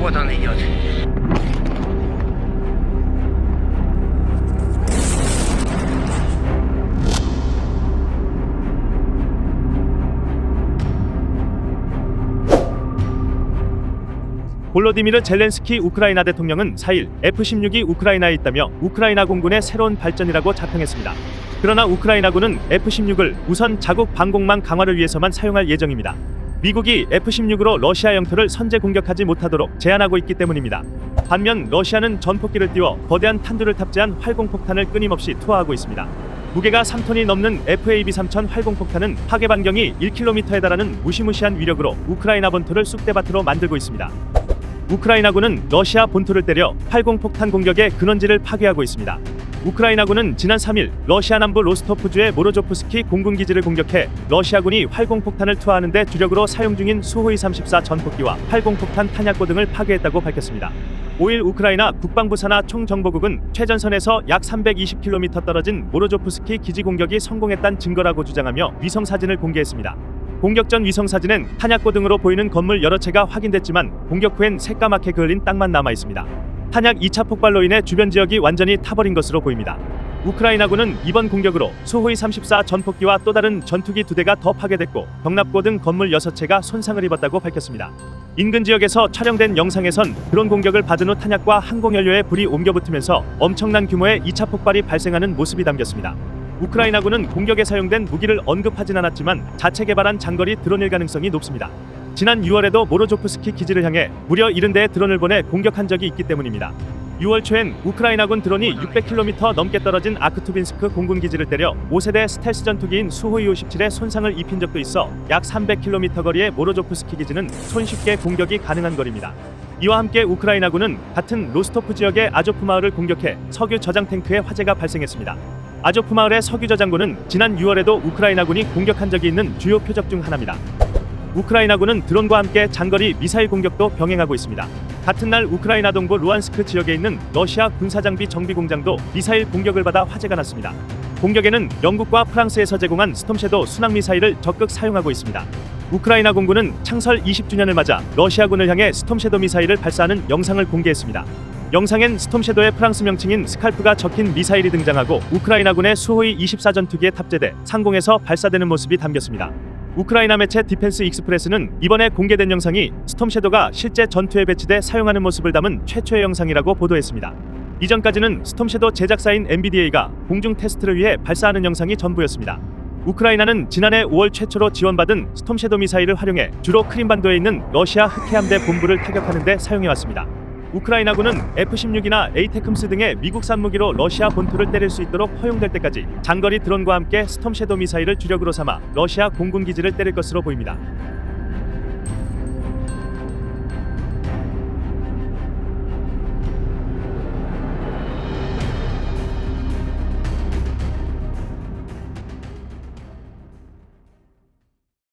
Вот он идет. 볼로디미르 젤렌스키 우크라이나 대통령은 4일 F-16이 우크라이나에 있다며 우크라이나 공군의 새로운 발전이라고 자평했습니다. 그러나 우크라이나군은 F-16을 우선 자국 방공망 강화를 위해서만 사용할 예정입니다. 미국이 F-16으로 러시아 영토를 선제 공격하지 못하도록 제한하고 있기 때문입니다. 반면 러시아는 전폭기를 띄워 거대한 탄두를 탑재한 활공폭탄을 끊임없이 투하하고 있습니다. 무게가 3톤이 넘는 FAB-3000 활공폭탄은 파괴 반경이 1km에 달하는 무시무시한 위력으로 우크라이나 본토를 쑥대밭으로 만들고 있습니다. 우크라이나군은 러시아 본토를 때려 활공폭탄 공격의 근원지를 파괴하고 있습니다. 우크라이나군은 지난 3일 러시아 남부 로스토프주의 모로조프스키 공군기지를 공격해 러시아군이 활공폭탄을 투하하는 데 주력으로 사용 중인 수호이 34 전폭기와 활공폭탄 탄약고 등을 파괴했다고 밝혔습니다. 5일 우크라이나 국방부 산하 총정보국은 최전선에서 약 320km 떨어진 모로조프스키 기지 공격이 성공했다는 증거라고 주장하며 위성 사진을 공개했습니다. 공격 전 위성 사진엔 탄약고 등으로 보이는 건물 여러 채가 확인됐지만 공격 후엔 새까맣게 그을린 땅만 남아 있습니다. 탄약 2차 폭발로 인해 주변 지역이 완전히 타버린 것으로 보입니다. 우크라이나군은 이번 공격으로 수호이 34 전폭기와 또 다른 전투기 2대가 더 파괴됐고 벽납고 등 건물 6채가 손상을 입었다고 밝혔습니다. 인근 지역에서 촬영된 영상에선 드론 공격을 받은 후 탄약과 항공연료에 불이 옮겨붙으면서 엄청난 규모의 2차 폭발이 발생하는 모습이 담겼습니다. 우크라이나군은 공격에 사용된 무기를 언급하진 않았지만 자체 개발한 장거리 드론일 가능성이 높습니다. 지난 6월에도 모로조프스키 기지를 향해 무려 70대의 드론을 보내 공격한 적이 있기 때문입니다. 6월 초엔 우크라이나군 드론이 600km 넘게 떨어진 아크투빈스크 공군기지를 때려 5세대 스텔스 전투기인 수호이 57에 손상을 입힌 적도 있어 약 300km 거리의 모로조프스키 기지는 손쉽게 공격이 가능한 거리입니다. 이와 함께 우크라이나군은 같은 로스토프 지역의 아조프 마을을 공격해 석유 저장 탱크에 화재가 발생했습니다. 아조프 마을의 석유 저장고는 지난 6월에도 우크라이나군이 공격한 적이 있는 주요 표적 중 하나입니다. 우크라이나군은 드론과 함께 장거리 미사일 공격도 병행하고 있습니다. 같은 날 우크라이나 동부 루안스크 지역에 있는 러시아 군사장비 정비 공장도 미사일 공격을 받아 화재가 났습니다. 공격에는 영국과 프랑스에서 제공한 스톰섀도우 순항 미사일을 적극 사용하고 있습니다. 우크라이나 공군은 창설 20주년을 맞아 러시아군을 향해 스톰섀도우 미사일을 발사하는 영상을 공개했습니다. 영상엔 스톰섀도우의 프랑스 명칭인 스칼프가 적힌 미사일이 등장하고 우크라이나군의 수호이 24 전투기에 탑재돼 상공에서 발사되는 모습이 담겼습니다. 우크라이나 매체 디펜스 익스프레스는 이번에 공개된 영상이 스톰섀도우가 실제 전투에 배치돼 사용하는 모습을 담은 최초의 영상이라고 보도했습니다. 이전까지는 스톰섀도우 제작사인 NVDA가 공중 테스트를 위해 발사하는 영상이 전부였습니다. 우크라이나는 지난해 5월 최초로 지원받은 스톰섀도우 미사일을 활용해 주로 크림반도에 있는 러시아 흑해함대 본부를 타격하는 데 사용해왔습니다. 우크라이나군은 F-16이나 에이테크스 등의 미국산 무기로 러시아 본토를 때릴 수 있도록 허용될 때까지 장거리 드론과 함께 스톰섀도우 미사일을 주력으로 삼아 러시아 공군 기지를 때릴 것으로 보입니다.